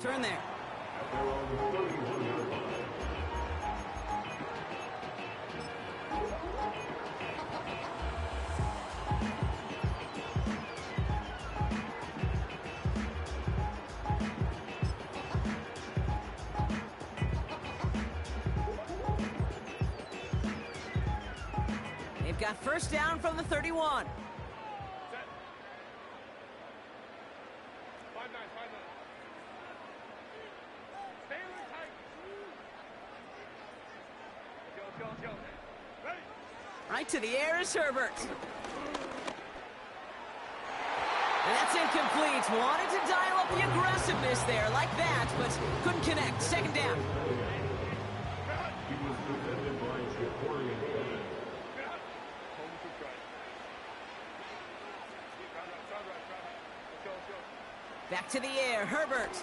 Turn there. They've got first down from the 31. Right to the air is Herbert. And that's incomplete. Wanted to dial up the aggressiveness there like that, but couldn't connect. Second down. Back to the air, Herbert.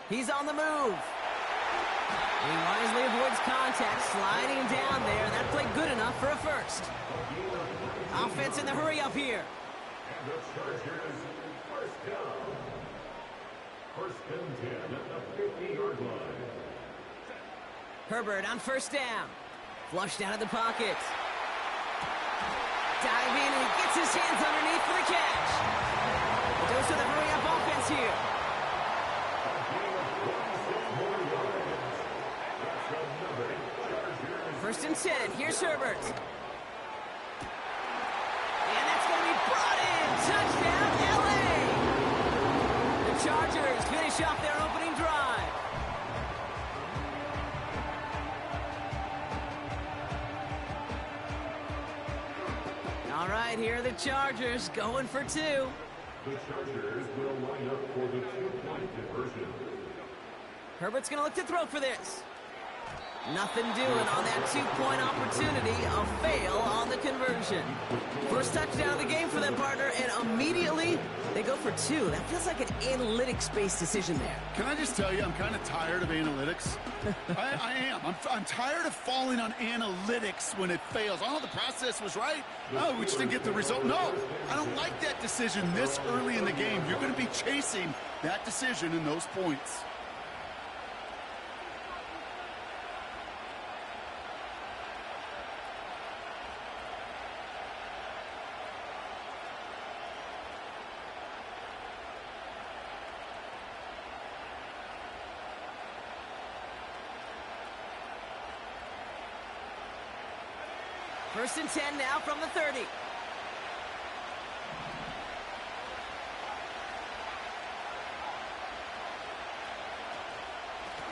He's on the move. He wisely avoids contact, sliding down there. That played good enough for a first. Offense in the hurry up here. And the Chargers first down. First and 10 at the 50-yard line. Herbert on first down. Flushed out of the pocket. Dive in and he gets his hands underneath for the catch. Goes to the hurry up offense here. First and 10, here's Herbert. And that's going to be brought in. Touchdown, LA! The Chargers finish off their opening drive. All right, here are the Chargers going for two. The Chargers will line up for the two-point conversion. Herbert's going to look to throw for this. Nothing doing on that two-point opportunity. A fail on the conversion. First touchdown of the game for them, partner, and immediately they go for two. That feels like an analytics-based decision there. Can I just tell you, I'm kind of tired of analytics. I am. I'm tired of falling on analytics when it fails. Oh, the process was right. Oh, we just didn't get the result. No, I don't like that decision this early in the game. You're going to be chasing that decision and those points. First and 10 now from the 30.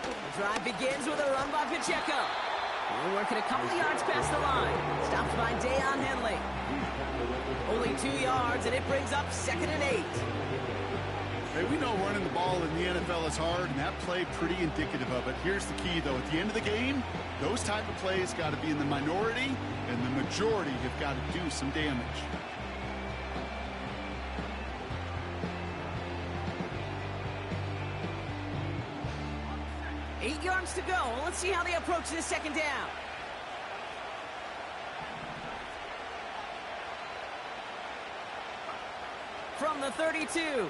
The drive begins with a run by Pacheco. We're working a couple of yards past the line. Stopped by Deion Henley. Only 2 yards, and it brings up 2nd and 8. Hey, we know running the ball in the NFL is hard, and that play pretty indicative of it. Here's the key, though. At the end of the game, those type of plays got to be in the minority, and the majority have got to do some damage. Eight yards to go. Let's see how they approach this second down. From the 32.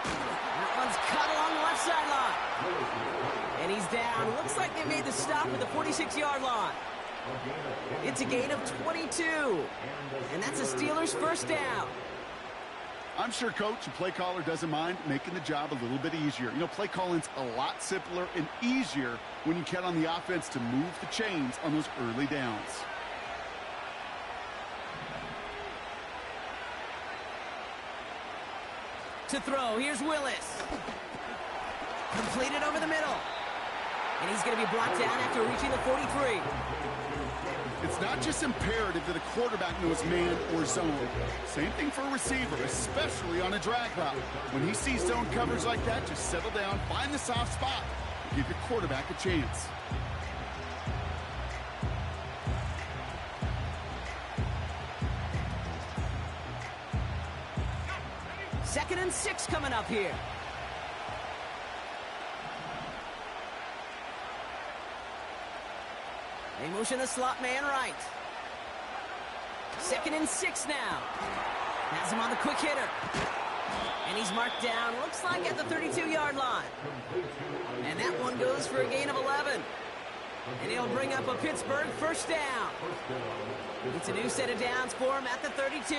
That one's cut along the left sideline. And he's down. Looks like they made the stop at the 46-yard line. It's a gain of 22. And that's a Steelers first down. I'm sure coach and play caller doesn't mind making the job a little bit easier. You know, play calling's a lot simpler and easier when you count on the offense to move the chains on those early downs. To throw, here's Willis. Completed over the middle. And he's going to be brought down after reaching the 43. It's not just imperative that a quarterback knows man or zone. Same thing for a receiver, especially on a drag route. When he sees zone coverage like that, just settle down, find the soft spot, and give your quarterback a chance. Second and 6 coming up here. They motion the slot man right. Second and 6 now. Has him on the quick hitter. And he's marked down, looks like at the 32-yard line. And that one goes for a gain of 11. And he'll bring up a Pittsburgh first down. It's a new set of downs for him at the 32.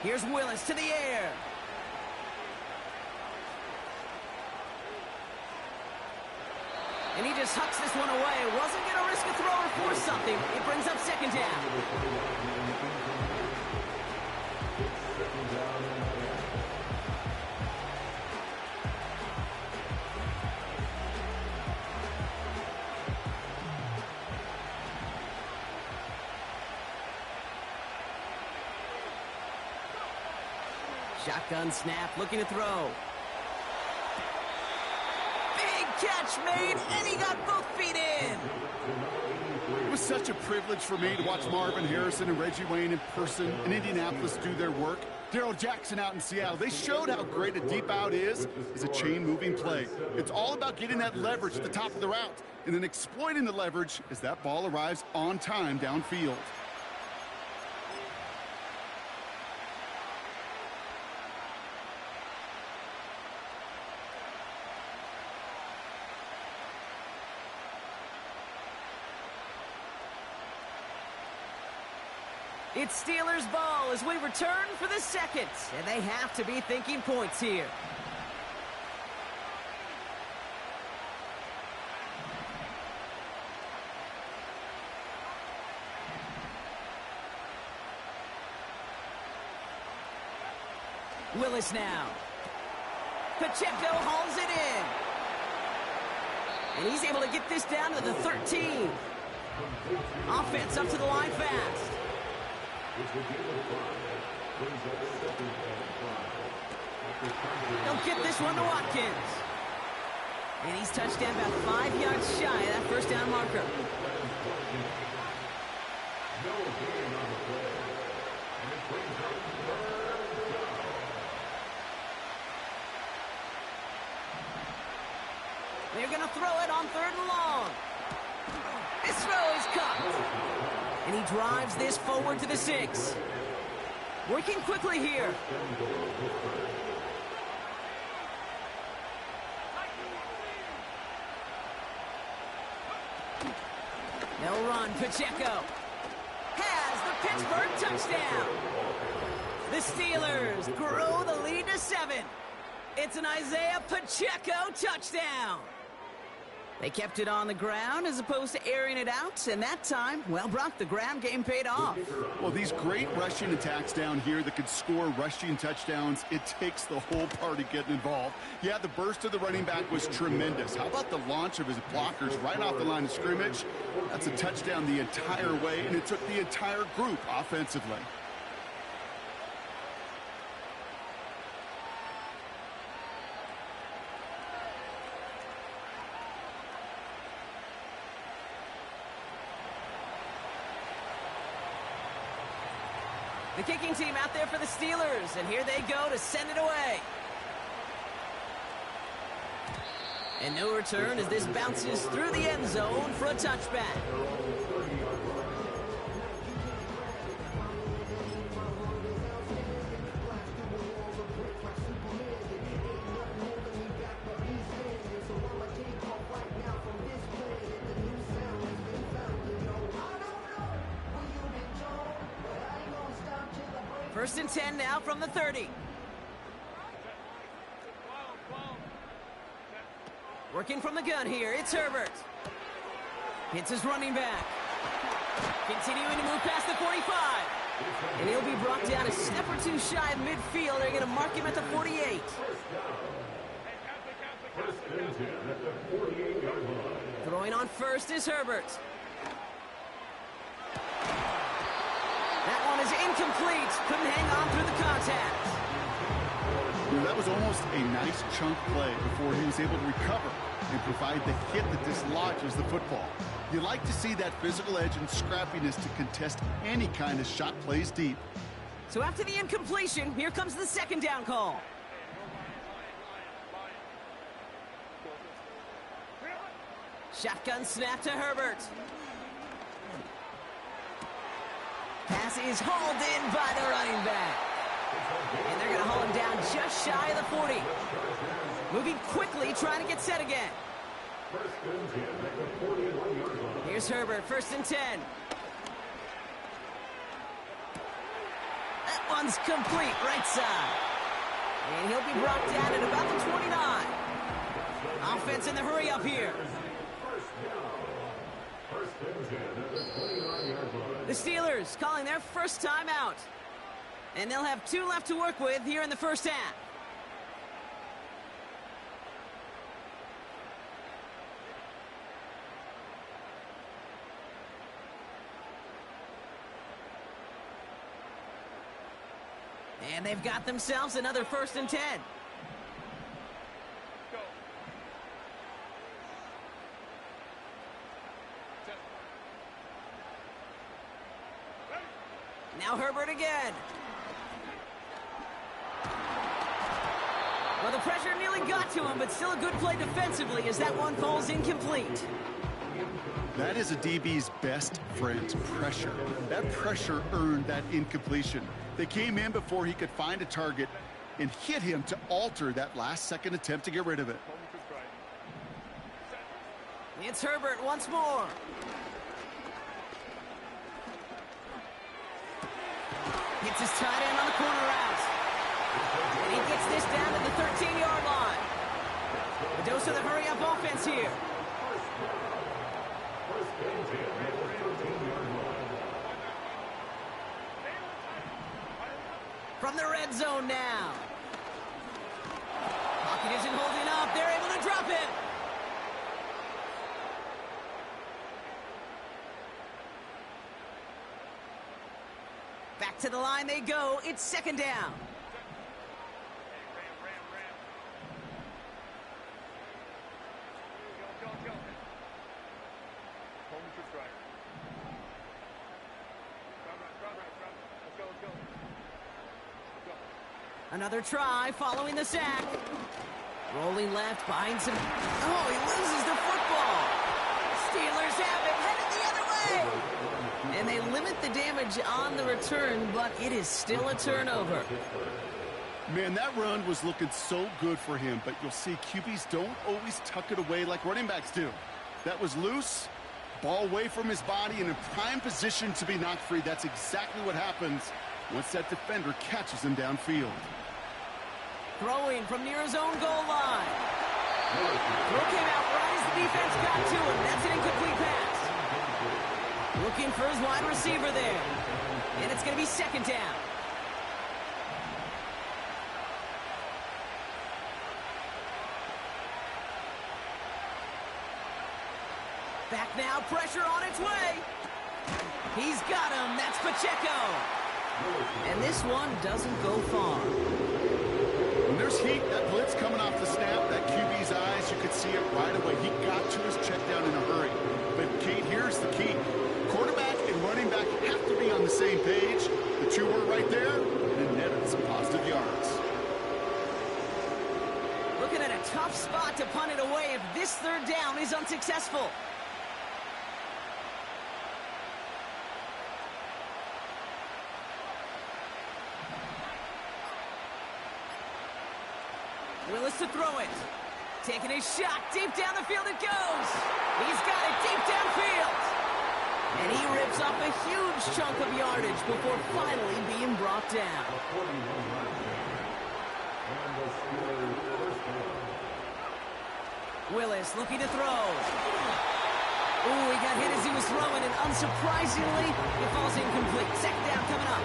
Here's Willis to the air. And he just hucks this one away. Wasn't going to risk a throw or force something. It brings up second down. Shotgun snap, looking to throw. Catch made, and he got both feet in. It was such a privilege for me to watch Marvin Harrison and Reggie Wayne in person in Indianapolis do their work. Darrell Jackson out in Seattle. They showed how great a deep out is as a chain-moving play. It's all about getting that leverage at the top of the route and then exploiting the leverage as that ball arrives on time downfield. It's Steelers ball as we return for the second, and they have to be thinking points here. Willis now. Pacheco hauls it in. And he's able to get this down to the 13. Offense up to the line fast. They'll get this one to Watkins. And he's touched down about 5 yards shy of that first down marker. They're going to throw it on 3rd and long. This throw is caught. And he drives this forward to the 6. Working quickly here. They'll run. Pacheco has the Pittsburgh touchdown. The Steelers grow the lead to 7. It's an Isaiah Pacheco touchdown. They kept it on the ground as opposed to airing it out, and that time, well, Brock, the ground game paid off. Well, these great rushing attacks down here that could score rushing touchdowns, it takes the whole party getting involved. Yeah, the burst of the running back was tremendous. How about the launch of his blockers right off the line of scrimmage? That's a touchdown the entire way, and it took the entire group offensively. The kicking team out there for the Steelers, and here they go to send it away. And no return as this bounces through the end zone for a touchback. First and 10 now from the 30. Working from the gun here, it's Herbert. Hits his running back. Continuing to move past the 45. And he'll be brought down a step or two shy of midfield. They're going to mark him at the 48. Throwing on first is Herbert. That one is incomplete. Couldn't hang on through the contact. That was almost a nice chunk play before he was able to recover and provide the hit that dislodges the football. You like to see that physical edge and scrappiness to contest any kind of shot plays deep. So after the incompletion, here comes the second down call. Shotgun snap to Herbert. Pass is hauled in by the running back. And they're going to haul him down just shy of the 40. Moving quickly, trying to get set again. Here's Herbert, 1st and 10. That one's complete, right side. And he'll be brought down at about the 29. Offense in the hurry up here. The Steelers calling their first time out. And they'll have 2 left to work with here in the first half. And they've got themselves another 1st and 10. Now Herbert again. Well, the pressure nearly got to him, but still a good play defensively as that one falls incomplete. That is a DB's best friend, pressure. That pressure earned that incompletion. They came in before he could find a target and hit him to alter that last-second attempt to get rid of it. It's Herbert once more. Hits his tight end on the corner route. And he gets this down to the 13-yard line. A dose of the hurry-up offense here. From the red zone now. Pocket isn't holding up. They're able to drop it. Back to the line they go. It's 2nd down. Another try following the sack. Rolling left behind some. Oh, he loses the football. Steelers have it, headed the other way. And they limit the damage on the return, but it is still a turnover. Man, that run was looking so good for him, but you'll see QBs don't always tuck it away like running backs do. That was loose, ball away from his body, and in prime position to be knocked free. That's exactly what happens once that defender catches him downfield. Throwing from near his own goal line. Throw came out right as the defense got to him. That's an incomplete pass. Looking for his wide receiver there. And it's going to be 2nd down. Back now, pressure on its way. He's got him. That's Pacheco. And this one doesn't go far. When there's heat, that blitz coming off the snap, that QB's eyes, you could see it right away. He got to his check down in a hurry. But, Kate, here's the key. Quarterback and running back have to be on the same page. The 2 were right there, and it netted some positive yards. Looking at a tough spot to punt it away if this 3rd down is unsuccessful. Willis to throw it. Taking a shot. Deep down the field it goes. He's got it deep downfield. And he rips off a huge chunk of yardage before finally being brought down. Willis looking to throw. Ooh, he got hit as he was throwing, and unsurprisingly, it falls incomplete. 2nd down coming up.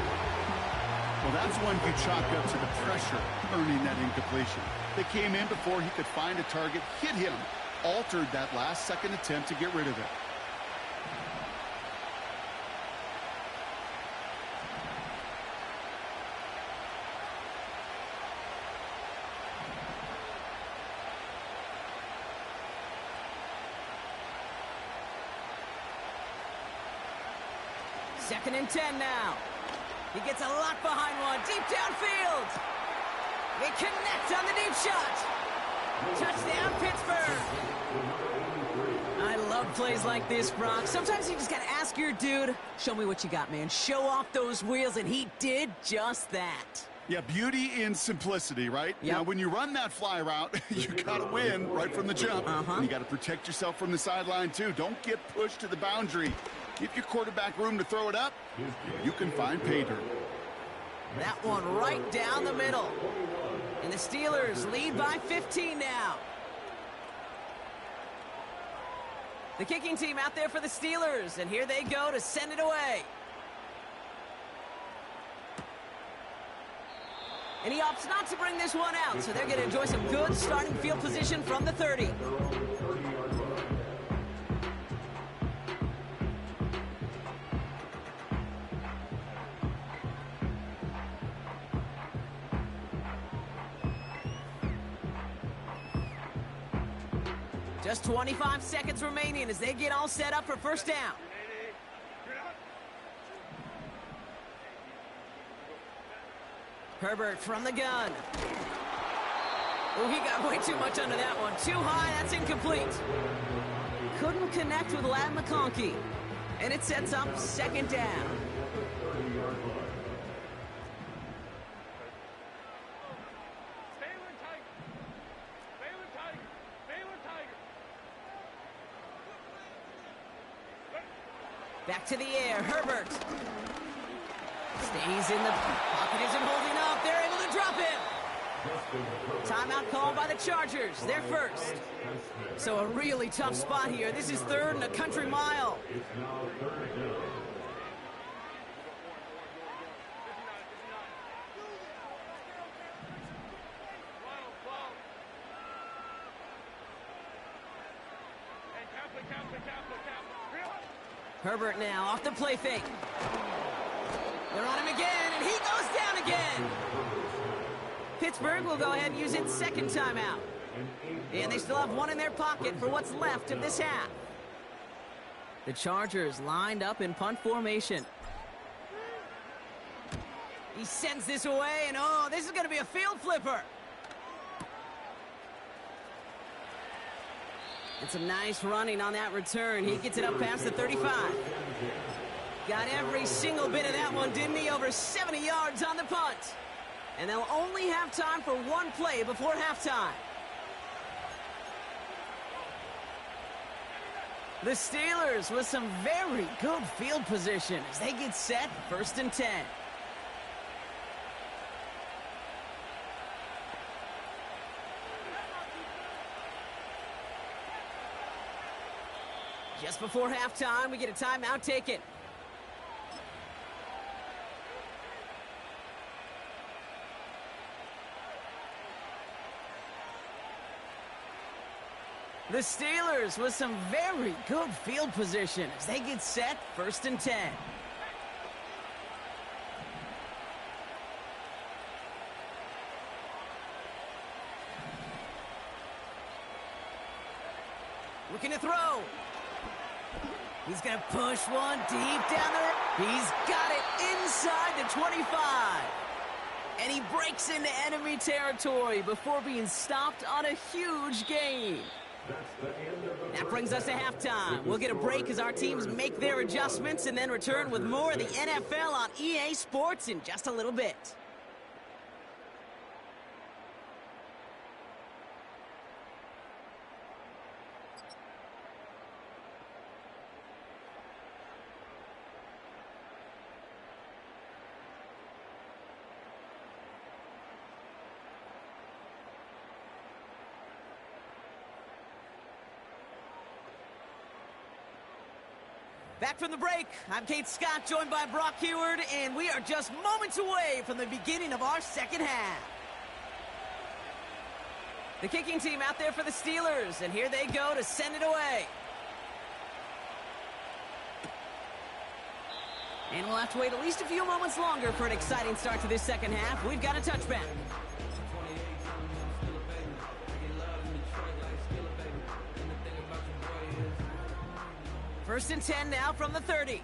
Well, that's one you chalk up to the pressure earning that incompletion. They came in before he could find a target, hit him, altered that last-second attempt to get rid of it. Second and 10 now. He gets a lot behind one. Deep downfield. They connect on the deep shot. Touchdown, Pittsburgh. I love plays like this, Brock. Sometimes you just gotta ask your dude, show me what you got, man. Show off those wheels, and he did just that. Yeah, beauty in simplicity, right? Yep. Now, when you run that fly route, you got to win right from the jump. You got to protect yourself from the sideline, too. Don't get pushed to the boundary. Give your quarterback room to throw it up. You can find pay dirt. That one right down the middle. And the Steelers lead by 15 now. The kicking team out there for the Steelers, and here they go to send it away. And he opts not to bring this one out, so they're going to enjoy some good starting field position from the 30. Just 25 seconds remaining as they get all set up for first down. Herbert from the gun. Oh, he got way too much under that one. Too high, that's incomplete. Couldn't connect with Ladd McConkey. And it sets up second down. Back to the air, Herbert. Stays in the pocket, isn't holding up. They're able to drop him. Timeout called by the Chargers. They're first. So a really tough spot here. This is third and a country mile. Herbert now off the play fake. They're on him again, and he goes down again. Pittsburgh will go ahead and use its second timeout. And they still have one in their pocket for what's left of this half. The Chargers lined up in punt formation. He sends this away, and oh, this is going to be a field flipper. And some nice running on that return. He gets it up past the 35. Got every single bit of that one, didn't he? Over 70 yards on the punt. And they'll only have time for one play before halftime. The Steelers with some very good field position as they get set, first and 10. Just before halftime, we get a timeout taken. The Steelers with some very good field position as they get set, first and 10. Looking to throw. He's going to push one deep down there. He's got it inside the 25. And he breaks into enemy territory before being stopped on a huge gain. That brings us to halftime. We'll get a break as our teams make their adjustments and then return with more of the NFL on EA Sports in just a little bit. Back from the break, I'm Kate Scott, joined by Brock Heward, and we are just moments away from the beginning of our second half. The kicking team out there for the Steelers, and here they go to send it away. And we'll have to wait at least a few moments longer for an exciting start to this second half. We've got a touchback. First and 10 now from the 30.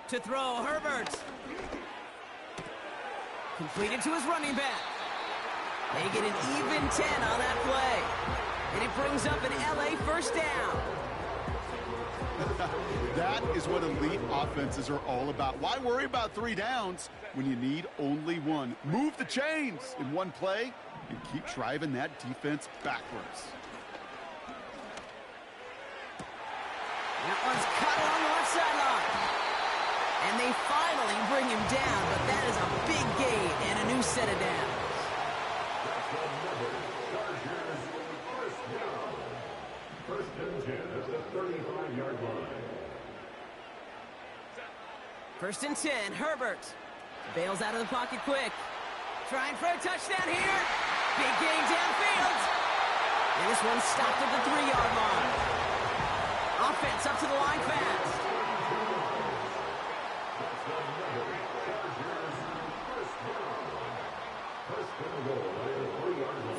To throw, Herbert. Completed to his running back. They get an even 10 on that play. And it brings up an LA first down. That is what elite offenses are all about. Why worry about 3 downs when you need only 1? Move the chains in one play and keep driving that defense backwards. That one's cut along the left sideline. And they finally bring him down, but that is a big gain and a new set of downs. First and 10 at the 35-yard line. First and 10, Herbert bails out of the pocket quick. Trying for a touchdown here. Big gain downfield. And this one's stopped at the 3-yard line. Offense up to the line fast.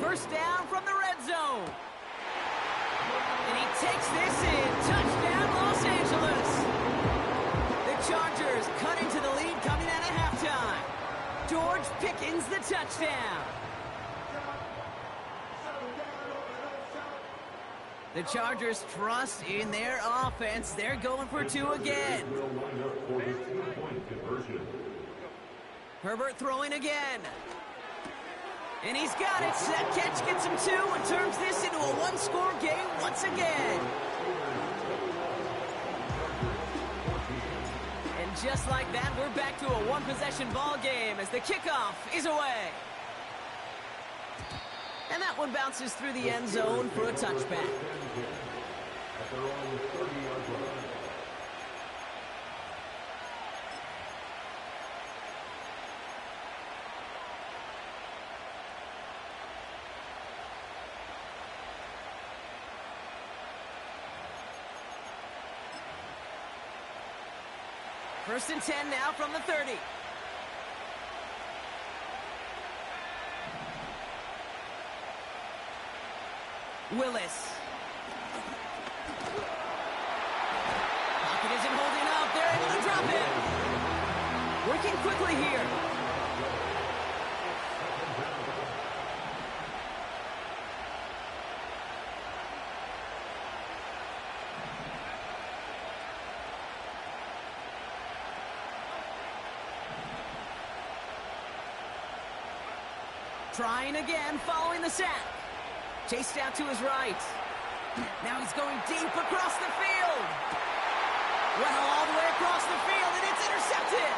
First down from the red zone. And he takes this in. Touchdown, Los Angeles. The Chargers cut into the lead coming out of halftime. George Pickens the touchdown. The Chargers trust in their offense. They're going for 2 again. Herbert throwing again. And he's got it. That catch gets him 2 and turns this into a 1-score game once again. And just like that, we're back to a 1-possession ball game as the kickoff is away. And that one bounces through the end zone for a touchback. First and 10 now from the 30. Willis. Pocket isn't holding up. They're able to drop it. Working quickly here. Trying again, following the sack. Chased out to his right. Now he's going deep across the field. Well, all the way across the field, and it's intercepted.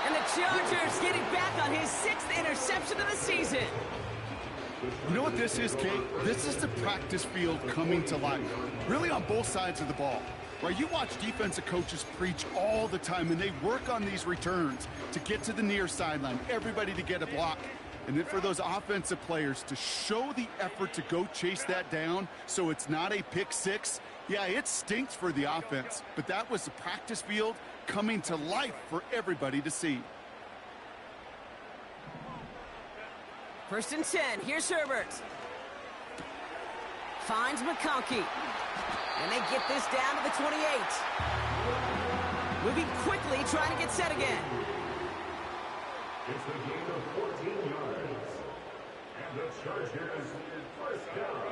And the Chargers getting back on his 6th interception of the season. You know what this is, Kate? This is the practice field coming to life, really on both sides of the ball. Right, you watch defensive coaches preach all the time, and they work on these returns to get to the near sideline, everybody to get a block. And then for those offensive players to show the effort to go chase that down so it's not a pick 6, yeah, it stinks for the offense. But that was the practice field coming to life for everybody to see. First and 10, here's Herbert. Finds McConkey. And they get this down to the 28. Moving quickly, trying to get set again. It's a gain of 14 yards. And the Chargers first down.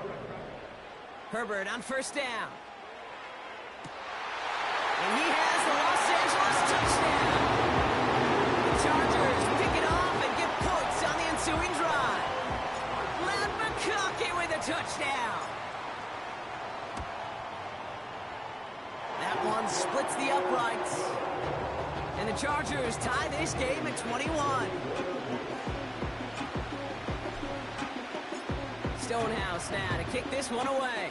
Herbert on first down. And he has the Los Angeles touchdown. The Chargers pick it off and get points on the ensuing drive. Matt McConkey with a touchdown. That one splits the uprights. And the Chargers tie this game at 21. Stonehouse now to kick this one away.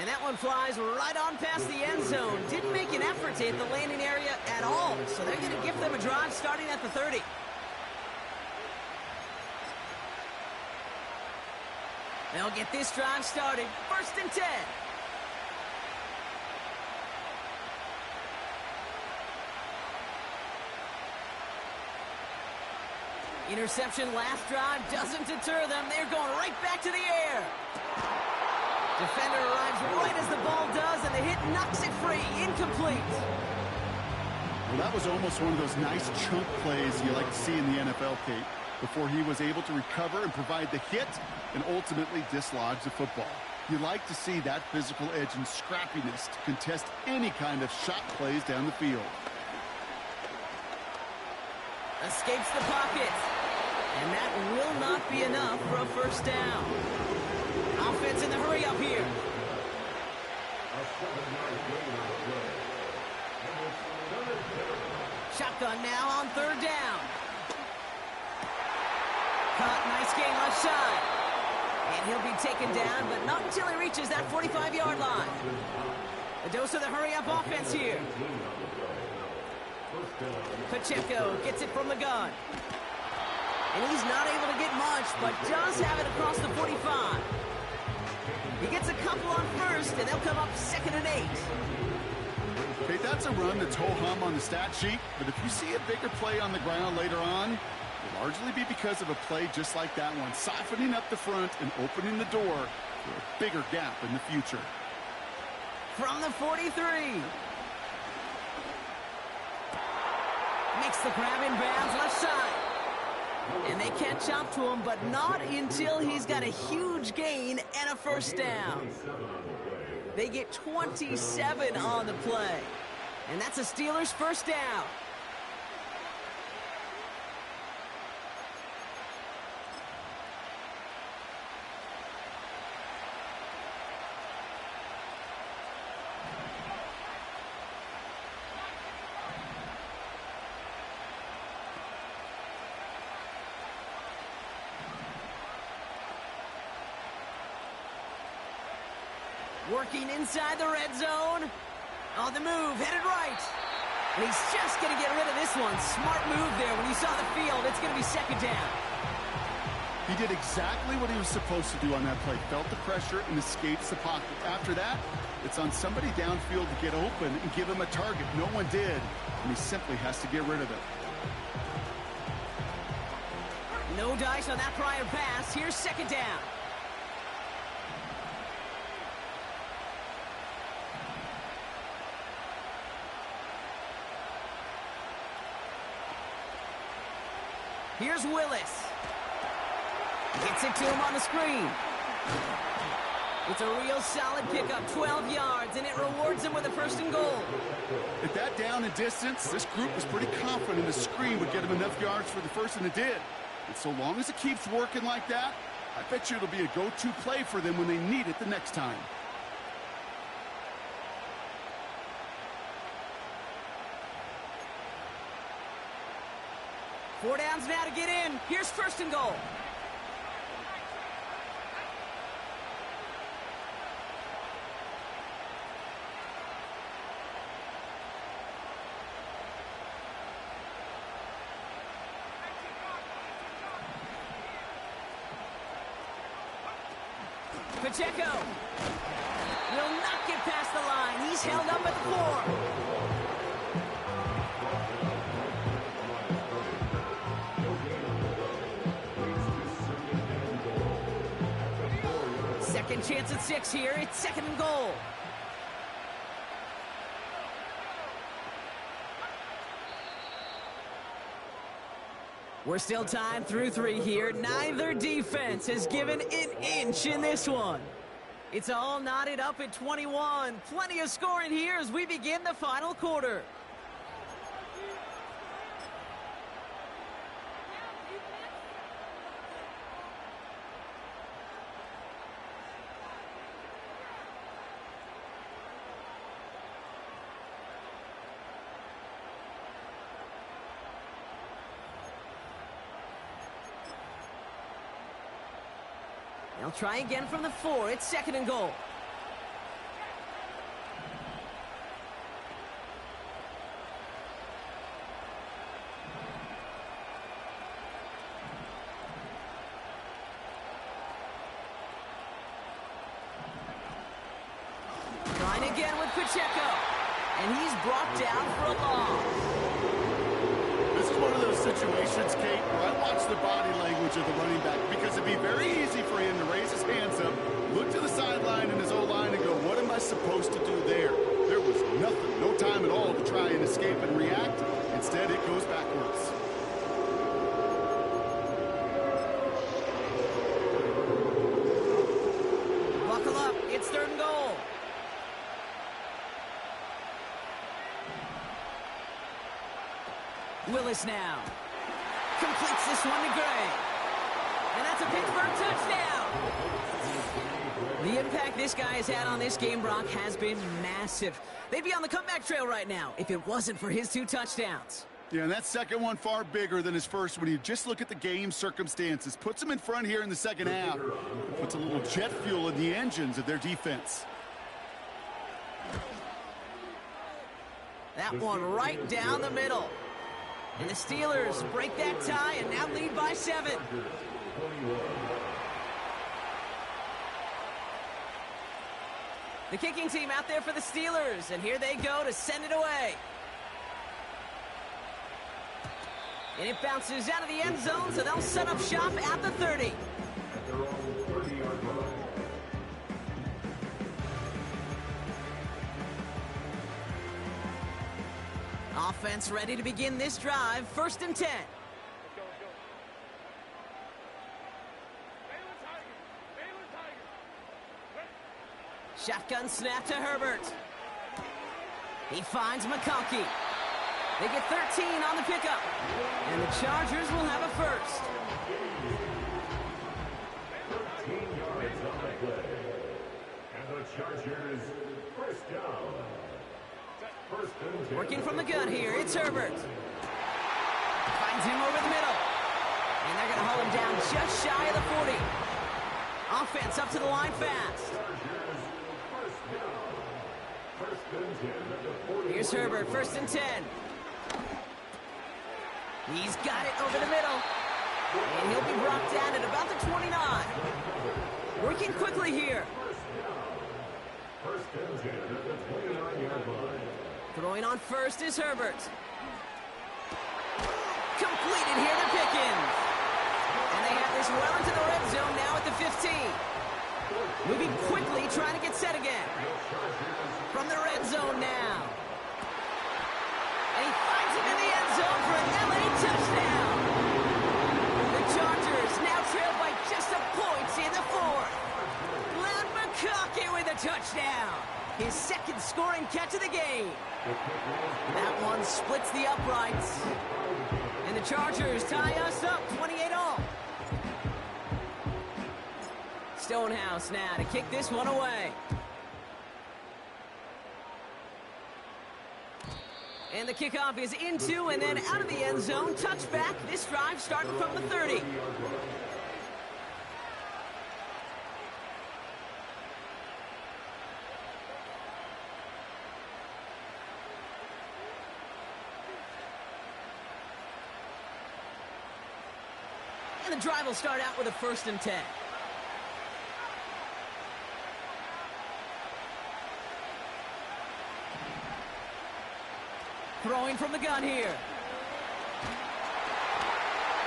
And that one flies right on past the end zone. Didn't make an effort to hit the landing area at all. So they're going to give them a drive starting at the 30. They'll get this drive started. First and 10. Interception last drive doesn't deter them. They're going right back to the air. Defender arrives right as the ball does, and the hit knocks it free. Incomplete. Well, that was almost one of those nice chunk plays you like to see in the NFL, Kate, before he was able to recover and provide the hit and ultimately dislodge the football. You like to see that physical edge and scrappiness to contest any kind of shot plays down the field. Escapes the pocket. And that will not be enough for a first down. Offense in the hurry up here. Shotgun now on third down. Caught, nice gain left side. And he'll be taken down, but not until he reaches that 45-yard line. A dose of the hurry-up offense here. Pacheco gets it from the gun. And he's not able to get much, but does have it across the 45. He gets a couple on first, and they'll come up 2nd and 8. Okay, that's a run that's ho-hum on the stat sheet, but if you see a bigger play on the ground later on, it'll largely be because of a play just like that one, softening up the front and opening the door for a bigger gap in the future. From the 43. Makes the grab in bounds left side. And they catch up to him, but not until he's got a huge gain and a first down. They get 27 on the play. And that's a Steelers first down. Working inside the red zone. On the move, headed right. And he's just going to get rid of this one. Smart move there. When he saw the field, it's going to be 2nd down. He did exactly what he was supposed to do on that play. Felt the pressure and escapes the pocket. After that, it's on somebody downfield to get open and give him a target. No one did, and he simply has to get rid of it. No dice on that prior pass. Here's 2nd down. Here's Willis. Gets it to him on the screen. It's a real solid pickup, 12 yards, and it rewards him with a 1st and goal. At that down and distance, this group was pretty confident the screen would get him enough yards for the first, and it did. And so long as it keeps working like that, I bet you it'll be a go-to play for them when they need it the next time. Four downs now to get in. Here's 1st and goal. Pacheco will not get past the line. He's held up at the 4. Second chance at 6 here. It's 2nd and goal. We're still tied through 3 here. Neither defense has given an inch in this one. It's all knotted up at 21. Plenty of scoring here as we begin the final quarter. They'll try again from the 4. It's 2nd and goal. Trying again with Pacheco. And he's brought down for a loss. This is one of those situations, Kate, where I watch the body language of the running back, because if be very easy for him to raise his hands up, look to the sideline in his O-line and go, what am I supposed to do there? There was nothing, no time at all to try and escape and react. Instead, it goes backwards. Buckle up. It's 3rd and goal. Willis now. Completes this one to Gray. And that's a Pittsburgh touchdown. The impact this guy has had on this game, Brock, has been massive. They'd be on the comeback trail right now if it wasn't for his 2 touchdowns. Yeah, and that second one far bigger than his first when you just look at the game circumstances. Puts them in front here in the second half. Puts a little jet fuel in the engines of their defense. That one right down the middle. And the Steelers break that tie and now lead by 7. The kicking team out there for the Steelers, and here they go to send it away. And it bounces out of the end zone, so they'll set up shop at the 30. Offense ready to begin this drive. 1st and 10. Shotgun snap to Herbert. He finds McConkey. They get 13 on the pickup. And the Chargers will have a first. 13 yards on the play. And the Chargers first down. First and 10. Working from the gun here, it's Herbert. Finds him over the middle. And they're going to hold him down just shy of the 40. Offense up to the line fast. Here's Herbert, 1st and 10. He's got it over the middle. And he'll be brought down at about the 29. Working quickly here. First and 10 at the 29-yard line. Throwing on first is Herbert. Completed here to Pickens. And they have this well into the red zone now at the 15. Moving quickly, trying to get set again. From the red zone now. And he finds him in the end zone for an LA touchdown. The Chargers now trail by just a point in the 4th. Glenn McConkey with a touchdown. His 2nd scoring catch of the game. That one splits the uprights. And the Chargers tie us up 28-all. Stonehouse now to kick this one away. And the kickoff is into and then out of the end zone. Touchback. This drive starting from the 30. And the drive will start out with a 1st and 10. Throwing from the gun here.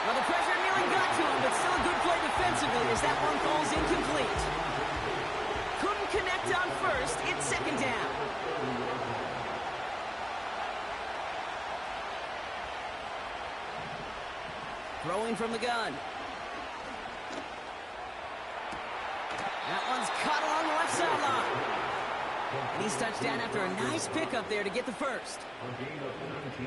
Well, the pressure nearly got to him, but still a good play defensively as that one falls incomplete. Couldn't connect on first. It's 2nd down. Throwing from the gun. That one's caught along the left sideline. And he's touched down after a nice pickup there to get the first.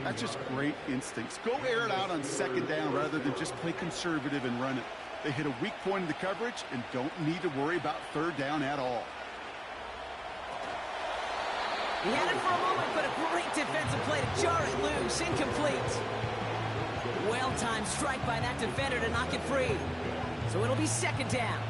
That's just great instincts. Go air it out on 2nd down rather than just play conservative and run it. They hit a weak point in the coverage and don't need to worry about 3rd down at all. He had it for a moment, but a great defensive play to jar it loose. Incomplete. Well-timed strike by that defender to knock it free. So it'll be 2nd down.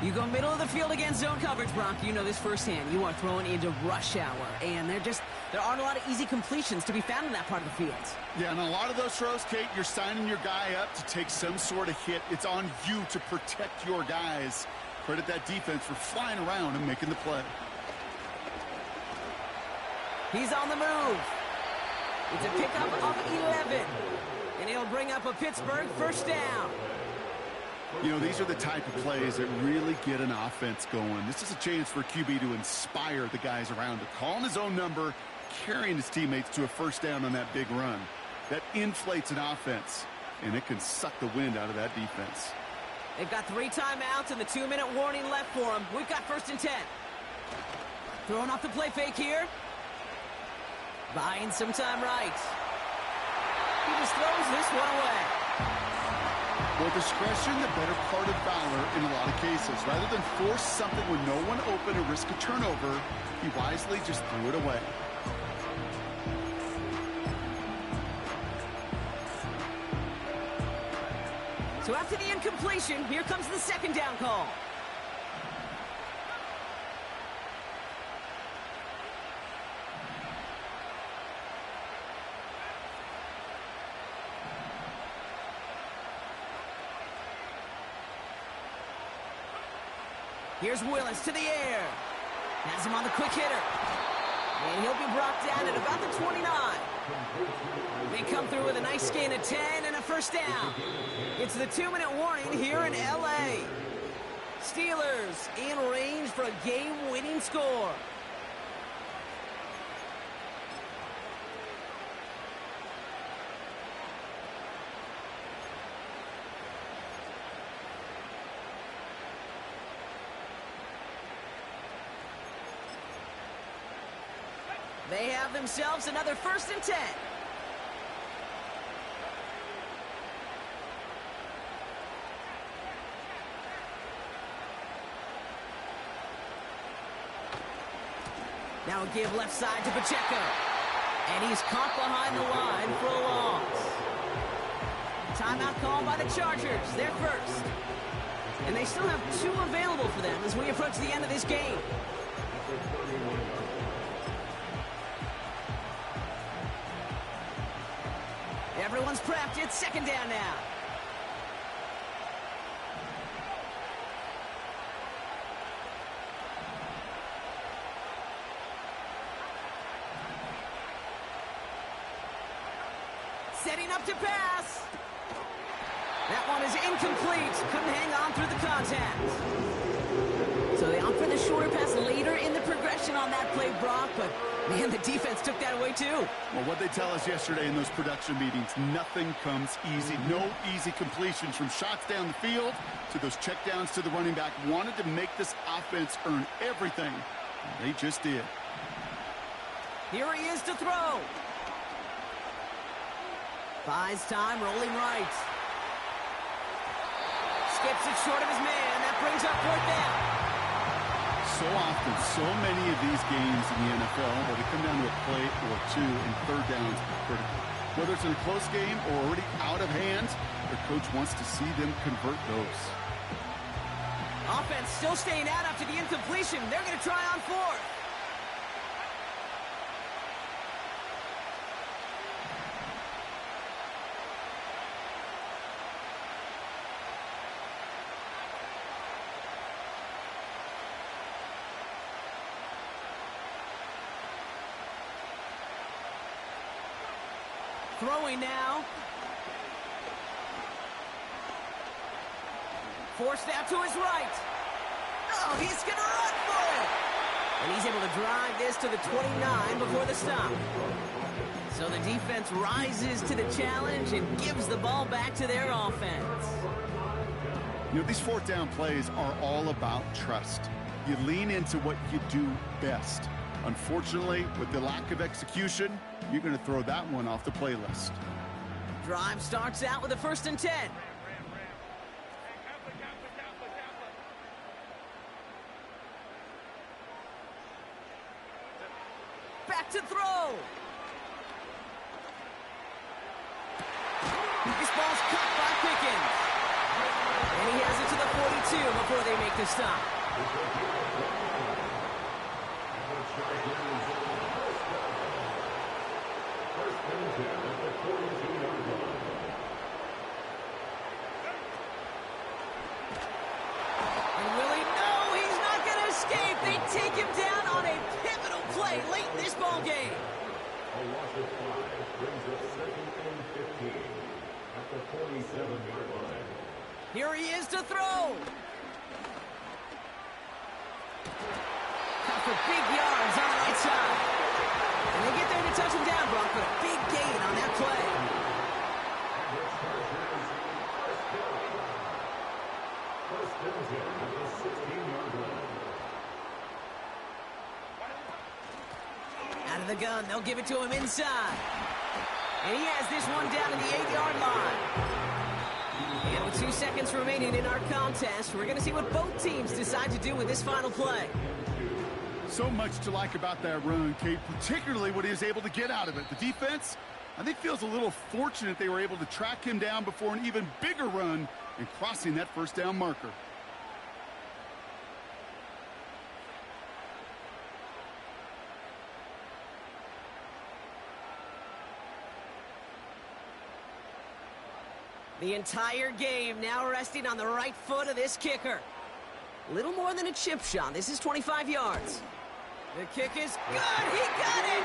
You go middle of the field against zone coverage, Brock. You know this firsthand. You are throwing into rush hour, and there aren't a lot of easy completions to be found in that part of the field. Yeah, and a lot of those throws, Kate, you're signing your guy up to take some sort of hit. It's on you to protect your guys. Credit that defense for flying around and making the play. He's on the move. It's a pickup of 11. And he'll bring up a Pittsburgh 1st down. You know, these are the type of plays that really get an offense going. This is a chance for QB to inspire the guys around him, calling his own number, carrying his teammates to a first down on that big run. That inflates an offense, and it can suck the wind out of that defense. They've got 3 timeouts and the 2-minute warning left for them. We've got 1st and 10. Throwing off the play fake here. Buying some time right. He just throws this one away. Well, discretion, the better part of valor in a lot of cases. Rather than force something with no one open and risk a turnover, he wisely just threw it away. So after the incompletion, here comes the 2nd down call. Here's Willis to the air. Has him on the quick hitter. And he'll be brought down at about the 29. They come through with a nice gain of 10 and a first down. It's the 2-minute warning here in L.A. Steelers in range for a game-winning score. They have themselves another 1st and 10. Now a give left side to Pacheco. And he's caught behind the line for a loss. Timeout called by the Chargers. They're first. And they still have 2 available for them as we approach the end of this game. Everyone's prepped. It's 2nd down now. Setting up to pass. That one is incomplete. Couldn't hang on through the contact. So they opt for the shorter pass later in the progression on that play, Brock, but man, the defense took that away too. Well, what they tell us yesterday in those production meetings, nothing comes easy. No easy completions from shots down the field to those checkdowns to the running back. Wanted to make this offense earn everything. And they just did. Here he is to throw. Buys time, rolling right. Skips it short of his man. That brings up 4th down. So often, so many of these games in the NFL where they come down to a play or 2 and 3rd downs are critical. Whether it's in a close game or already out of hand, their coach wants to see them convert those. Offense still staying out after the incompletion. They're going to try on 4th. Throwing now. Forced out to his right. Oh, he's going to run for it. And he's able to drive this to the 29 before the stop. So the defense rises to the challenge and gives the ball back to their offense. You know, these 4th down plays are all about trust. You lean into what you do best. Unfortunately, with the lack of execution, you're going to throw that one off the playlist. Drive starts out with a 1st and 10. Back to throw. This ball's caught by Pickens. And he has it to the 42 before they make the stop. And will he? No, he's not going to escape. They take him down on a pivotal play late in this ball game. A loss of 5 brings us 2nd and 15 at the 47-yard line. Here he is to throw. Cut for big yards on the right side. And they get there to touch him down, Brock, but a big gain on that play. First and 10 at the 16-yard line. Out of the gun, they'll give it to him inside. And he has this one down to the 8-yard line. And with 2 seconds remaining in our contest, we're going to see what both teams decide to do with this final play. So much to like about that run, Kate, particularly what he was able to get out of it. The defense, I think, feels a little fortunate they were able to track him down before an even bigger run and crossing that first down marker. The entire game now resting on the right foot of this kicker. Little more than a chip shot. This is 25 yards. The kick is good. He got it!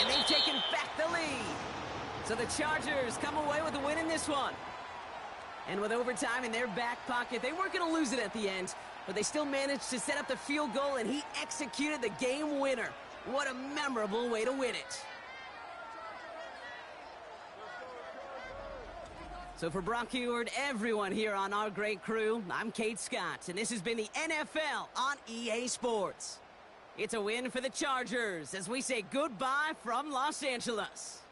And they've taken back the lead. So the Chargers come away with a win in this one. And with overtime in their back pocket, they weren't going to lose it at the end, but they still managed to set up the field goal, and he executed the game winner. What a memorable way to win it. So for Brock Eward, everyone here on our great crew, I'm Kate Scott, and this has been the NFL on EA Sports. It's a win for the Chargers as we say goodbye from Los Angeles.